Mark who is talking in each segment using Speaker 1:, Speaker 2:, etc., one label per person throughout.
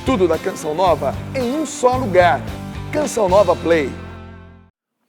Speaker 1: Tudo da Canção Nova em um só lugar. Canção Nova Play.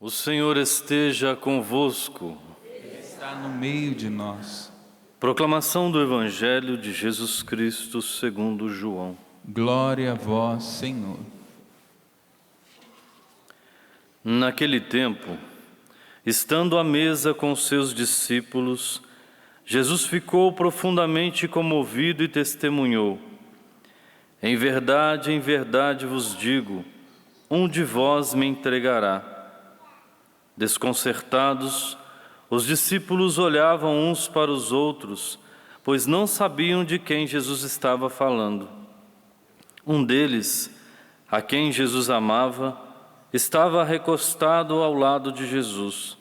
Speaker 2: O Senhor esteja convosco.
Speaker 3: Ele está no meio de nós.
Speaker 2: Proclamação do Evangelho de Jesus Cristo segundo João.
Speaker 3: Glória a vós, Senhor.
Speaker 2: Naquele tempo, estando à mesa com seus discípulos, Jesus ficou profundamente comovido e testemunhou: em verdade vos digo, um de vós me entregará. Desconcertados, os discípulos olhavam uns para os outros, pois não sabiam de quem Jesus estava falando. Um deles, a quem Jesus amava, estava recostado ao lado de Jesus.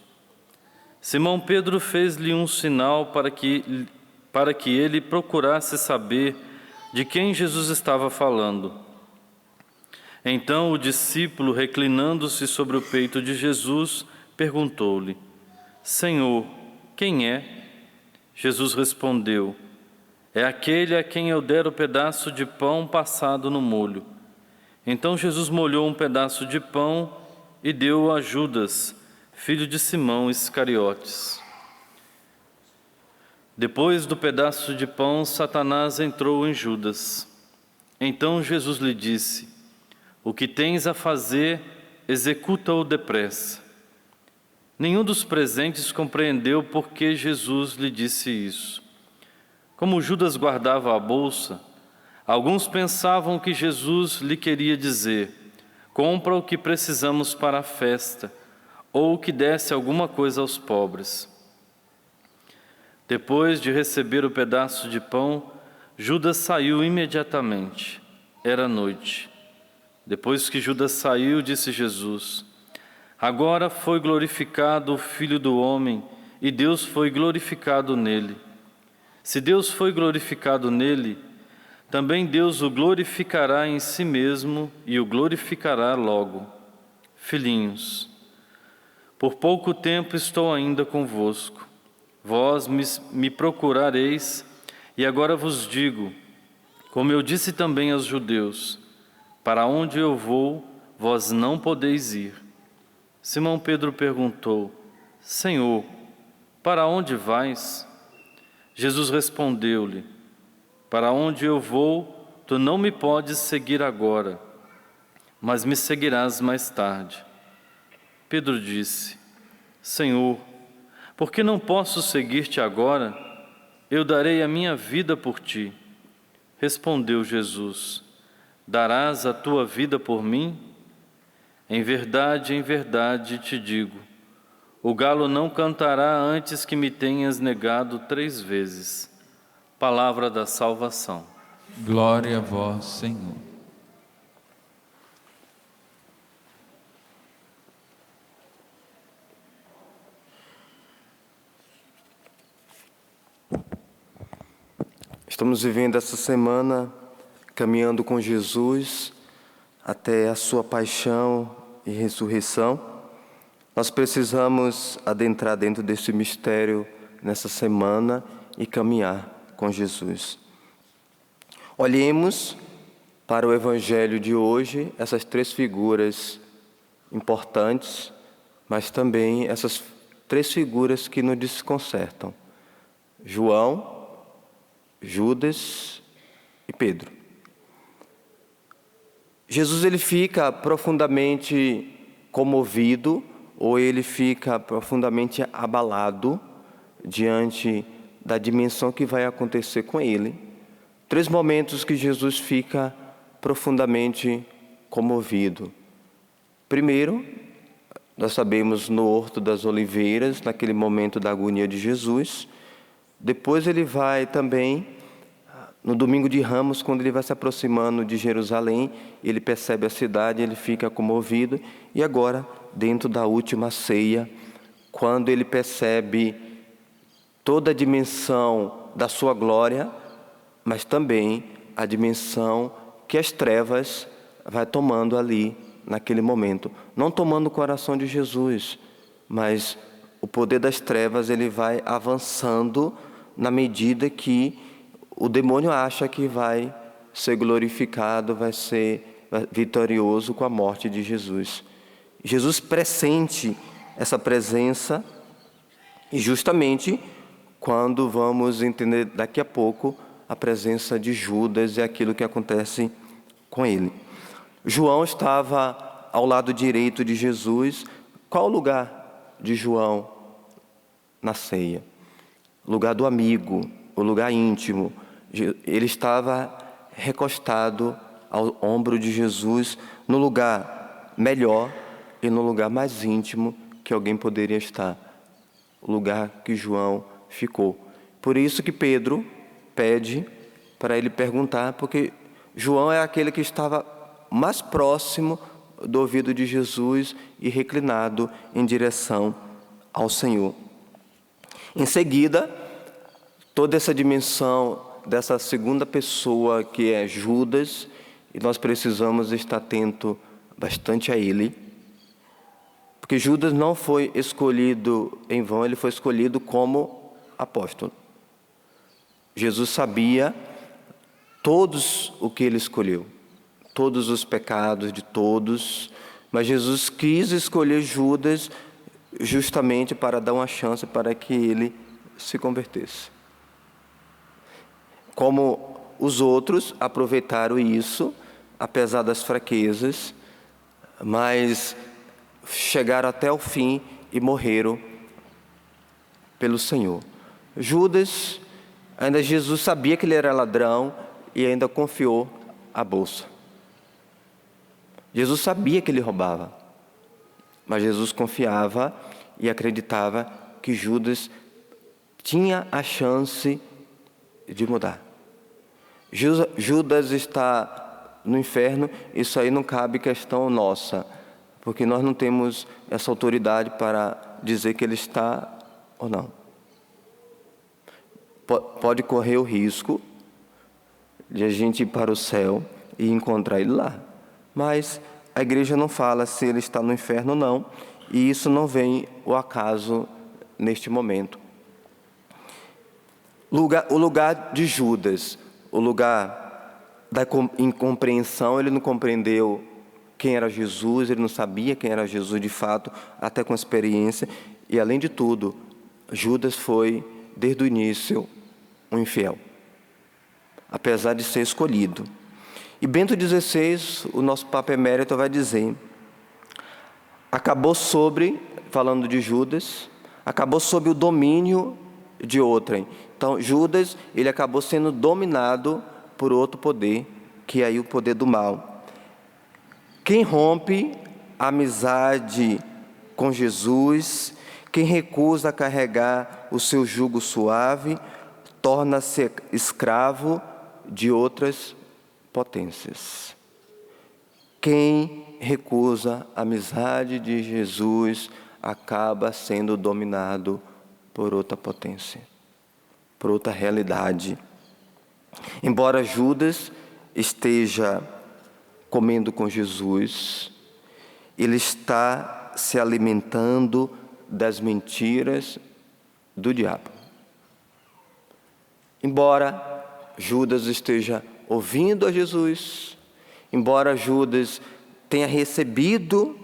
Speaker 2: Simão Pedro fez-lhe um sinal para que ele procurasse saber de quem Jesus estava falando. Então o discípulo, reclinando-se sobre o peito de Jesus, perguntou-lhe: Senhor, quem é? Jesus respondeu: é aquele a quem eu der o pedaço de pão passado no molho. Então Jesus molhou um pedaço de pão e deu-o a Judas, filho de Simão Iscariotes. Depois do pedaço de pão, Satanás entrou em Judas. Então Jesus lhe disse: o que tens a fazer, executa-o depressa. Nenhum dos presentes compreendeu por que Jesus lhe disse isso. Como Judas guardava a bolsa, alguns pensavam que Jesus lhe queria dizer: compra o que precisamos para a festa, ou que desse alguma coisa aos pobres. Depois de receber o pedaço de pão, Judas saiu imediatamente. Era noite. Depois que Judas saiu, disse Jesus: agora foi glorificado o Filho do Homem, e Deus foi glorificado nele. Se Deus foi glorificado nele, também Deus o glorificará em si mesmo e o glorificará logo. Filhinhos, por pouco tempo estou ainda convosco. Vós me procurareis, e agora vos digo, como eu disse também aos judeus: para onde eu vou, vós não podeis ir. Simão Pedro perguntou: Senhor, para onde vais? Jesus respondeu-lhe: para onde eu vou, tu não me podes seguir agora, mas me seguirás mais tarde. Pedro disse: Senhor, por que não posso seguir-te agora? Eu darei a minha vida por ti. Respondeu Jesus: darás a tua vida por mim? Em verdade te digo, o galo não cantará antes que me tenhas negado 3 vezes. Palavra da salvação.
Speaker 3: Glória a vós, Senhor.
Speaker 4: Estamos vivendo essa semana caminhando com Jesus até a sua paixão e ressurreição. Nós precisamos adentrar dentro desse mistério nessa semana e caminhar com Jesus. Olhemos para o Evangelho de hoje, essas 3 figuras importantes, mas também essas 3 figuras que nos desconcertam: João, Judas e Pedro. Jesus ele fica profundamente comovido, ou ele fica profundamente abalado diante da dimensão que vai acontecer com ele. 3 momentos que Jesus fica profundamente comovido. Primeiro, nós sabemos no Horto das Oliveiras, naquele momento da agonia de Jesus. Depois ele vai também, no domingo de Ramos, quando ele vai se aproximando de Jerusalém, ele percebe a cidade, ele fica comovido. E agora, dentro da última ceia, quando ele percebe toda a dimensão da sua glória, mas também a dimensão que as trevas vai tomando ali, naquele momento. Não tomando o coração de Jesus, mas o poder das trevas ele vai avançando na medida que o demônio acha que vai ser glorificado, vai ser vitorioso com a morte de Jesus. Jesus pressente essa presença, e justamente quando vamos entender daqui a pouco a presença de Judas e aquilo que acontece com ele. João estava ao lado direito de Jesus. Qual o lugar de João na ceia? O lugar do amigo, o lugar íntimo. Ele estava recostado ao ombro de Jesus, no lugar melhor e no lugar mais íntimo que alguém poderia estar. O lugar que João ficou. Por isso que Pedro pede para ele perguntar, porque João é aquele que estava mais próximo do ouvido de Jesus e reclinado em direção ao Senhor. Em seguida, toda essa dimensão dessa segunda pessoa que é Judas, e nós precisamos estar atento bastante a ele, porque Judas não foi escolhido em vão, ele foi escolhido como apóstolo. Jesus sabia todos o que ele escolheu, todos os pecados de todos, mas Jesus quis escolher Judas justamente para dar uma chance para que ele se convertesse. Como os outros aproveitaram isso, apesar das fraquezas, mas chegaram até o fim e morreram pelo Senhor. Judas, ainda Jesus sabia que ele era ladrão e ainda confiou a bolsa. Jesus sabia que ele roubava, mas Jesus confiava e acreditava que Judas tinha a chance de mudar. Judas está no inferno, isso aí não cabe questão nossa, porque nós não temos essa autoridade para dizer que ele está ou não. Pode correr o risco de a gente ir para o céu e encontrar ele lá, mas a igreja não fala se ele está no inferno ou não, e isso não vem ao acaso neste momento. O lugar de Judas, o lugar da incompreensão, ele não compreendeu quem era Jesus, ele não sabia quem era Jesus de fato, até com experiência, e além de tudo, Judas foi, desde o início, um infiel, apesar de ser escolhido. E Bento XVI, o nosso Papa Emérito, vai dizer, falando de Judas, acabou sob o domínio de outrem. Então, Judas, ele acabou sendo dominado por outro poder, que é aí o poder do mal. Quem rompe a amizade com Jesus, quem recusa carregar o seu jugo suave, torna-se escravo de outras potências. Quem recusa a amizade de Jesus acaba sendo dominado por outra potência, por outra realidade. Embora Judas esteja comendo com Jesus, ele está se alimentando das mentiras do diabo. Embora Judas esteja ouvindo a Jesus, embora Judas tenha recebido,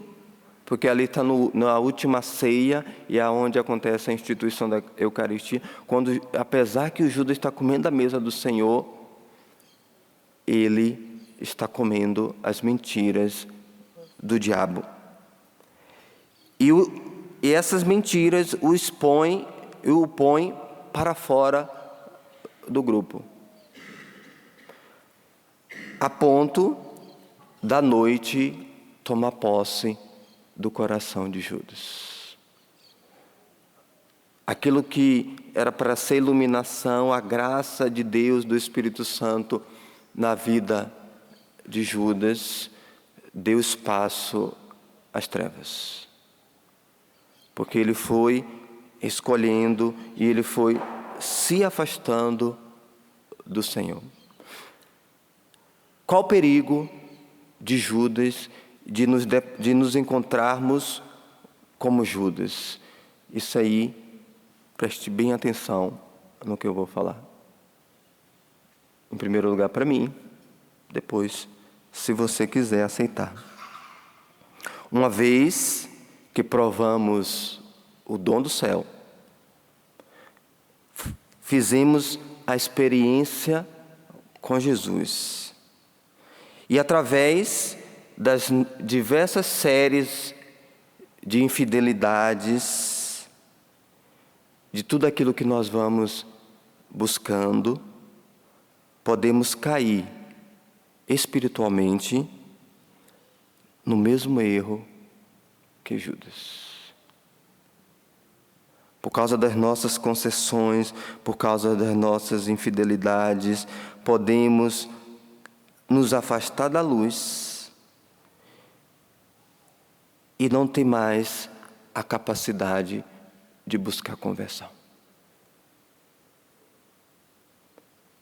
Speaker 4: porque ali está na última ceia, e é onde acontece a instituição da Eucaristia, apesar que o Judas está comendo a mesa do Senhor, ele está comendo as mentiras do diabo. E essas mentiras o põem para fora do grupo, a ponto da noite tomar posse do coração de Judas. Aquilo que era para ser iluminação, a graça de Deus, do Espírito Santo na vida de Judas, deu espaço às trevas. Porque ele foi escolhendo e ele foi se afastando do Senhor. Qual o perigo de Judas, de nos encontrarmos como Judas? Isso aí, preste bem atenção no que eu vou falar. Em primeiro lugar, para mim, depois, se você quiser aceitar. Uma vez que provamos o dom do céu, fizemos a experiência com Jesus. E através das diversas séries de infidelidades, de tudo aquilo que nós vamos buscando, podemos cair espiritualmente no mesmo erro que Judas. Por causa das nossas concessões, por causa das nossas infidelidades, podemos nos afastar da luz e não ter mais a capacidade de buscar conversão.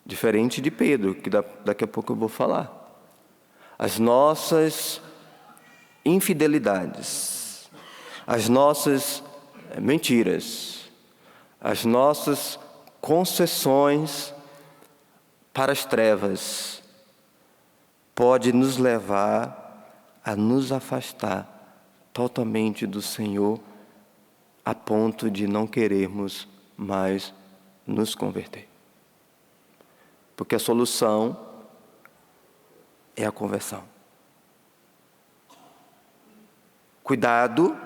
Speaker 4: Diferente de Pedro, que daqui a pouco eu vou falar. As nossas infidelidades, as nossas mentiras, as nossas concessões para as trevas, pode nos levar a nos afastar totalmente do Senhor, a ponto de não querermos mais nos converter. Porque a solução é a conversão. Cuidado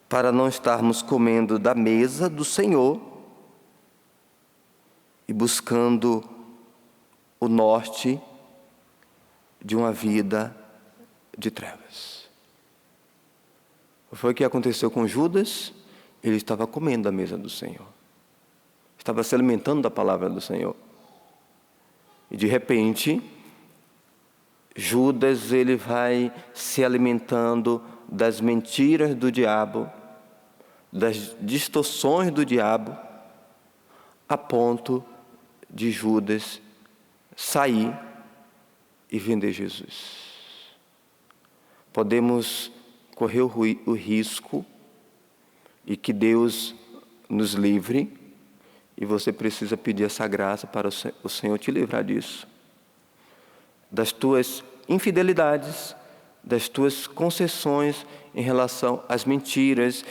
Speaker 4: para não estarmos comendo da mesa do Senhor e buscando o norte de uma vida de trevas. Foi o que aconteceu com Judas. Ele estava comendo da mesa do Senhor, estava se alimentando da palavra do Senhor. E de repente, Judas ele vai se alimentando das mentiras do diabo, das distorções do diabo, a ponto de Judas sair e vender Jesus. Podemos correr o risco, e que Deus nos livre, e você precisa pedir essa graça para o Senhor te livrar disso, das tuas infidelidades, das tuas concessões em relação às mentiras,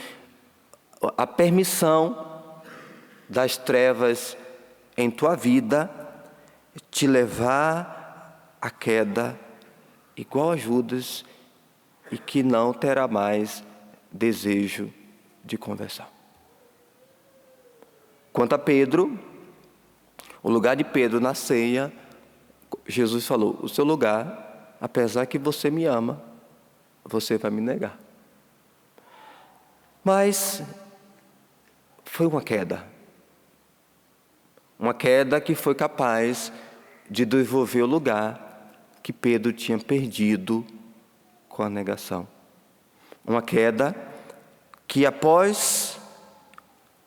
Speaker 4: a permissão das trevas em tua vida te levar à queda igual a Judas, e que não terá mais desejo de conversão. Quanto a Pedro, o lugar de Pedro na ceia, Jesus falou: o seu lugar, apesar que você me ama, você vai me negar. Mas foi uma queda que foi capaz de devolver o lugar que Pedro tinha perdido com a negação. Uma queda que, após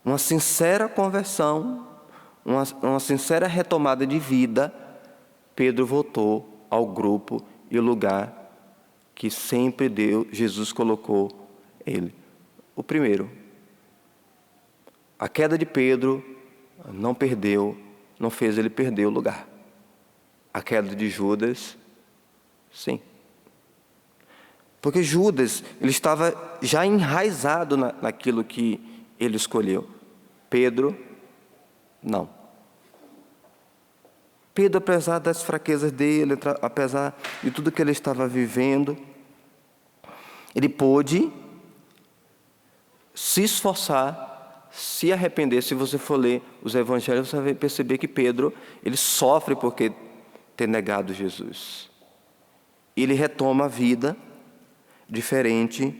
Speaker 4: uma sincera conversão, uma sincera retomada de vida, Pedro voltou ao grupo e o lugar que sempre Jesus colocou ele. O primeiro, a queda de Pedro não fez ele perder o lugar. A queda de Judas, sim. Porque Judas, ele estava já enraizado naquilo que ele escolheu. Pedro, não. Pedro, apesar das fraquezas dele, apesar de tudo que ele estava vivendo, ele pôde se esforçar, se arrepender. Se você for ler os evangelhos, você vai perceber que Pedro, ele sofre porque ter negado Jesus. Ele retoma a vida diferente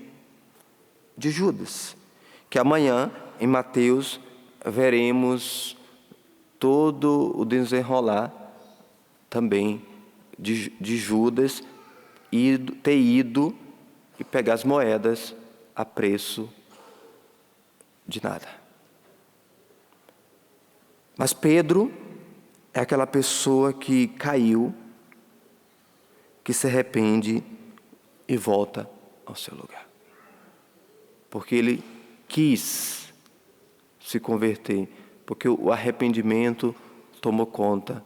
Speaker 4: de Judas, que amanhã em Mateus veremos todo o desenrolar também de Judas ter ido e pegar as moedas a preço de nada. Mas Pedro é aquela pessoa que caiu, que se arrepende e volta ao seu lugar. Porque ele quis se converter, porque o arrependimento tomou conta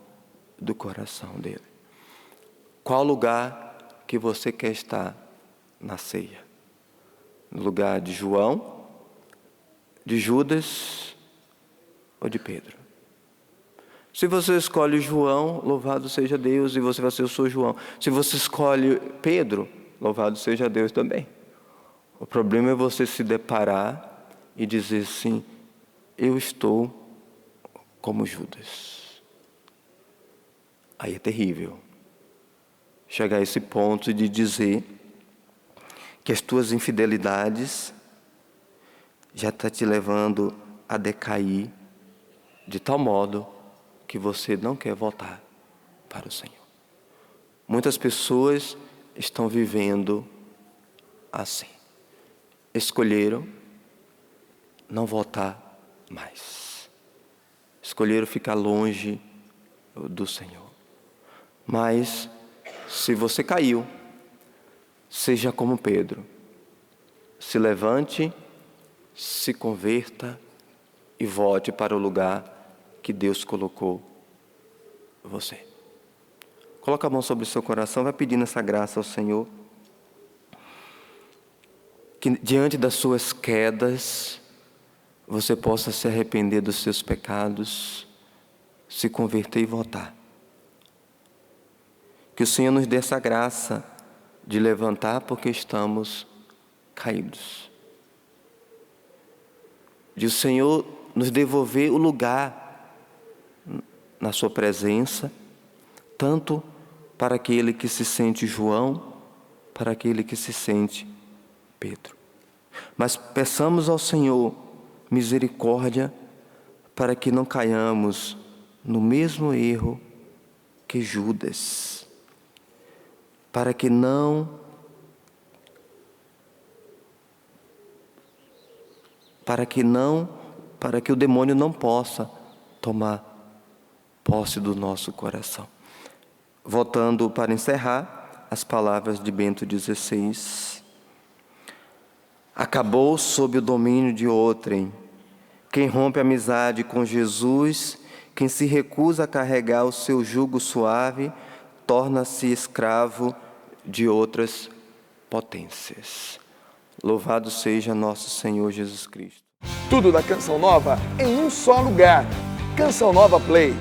Speaker 4: do coração dele. qual lugar que você quer estar na ceia? No lugar de João, de Judas ou de Pedro? Se você escolhe João, louvado seja Deus, e você vai ser: eu sou João. Se você escolhe Pedro, louvado seja Deus também. O problema é você se deparar e dizer assim: eu estou como Judas. Aí é terrível chegar a esse ponto de dizer que as tuas infidelidades já estão te levando a decair de tal modo que você não quer voltar para o Senhor. Muitas pessoas estão vivendo assim. Escolheram não voltar mais. Escolheram ficar longe do Senhor. Mas, se você caiu, seja como Pedro. Se levante, se converta e volte para o lugar que Deus colocou você. Coloca a mão sobre o seu coração, vai pedindo essa graça ao Senhor. Que diante das suas quedas, você possa se arrepender dos seus pecados, se converter e voltar. Que o Senhor nos dê essa graça de levantar porque estamos caídos. De o Senhor nos devolver o lugar na sua presença, tanto para aquele que se sente João, para aquele que se sente Pedro. Mas peçamos ao Senhor misericórdia para que não caiamos no mesmo erro que Judas. Para que o demônio não possa tomar posse do nosso coração. Voltando para encerrar, as palavras de Bento XVI. Acabou sob o domínio de outrem. Quem rompe a amizade com Jesus, quem se recusa a carregar o seu jugo suave, torna-se escravo de outras potências. Louvado seja nosso Senhor Jesus Cristo.
Speaker 1: Tudo da Canção Nova em um só lugar. Canção Nova Play.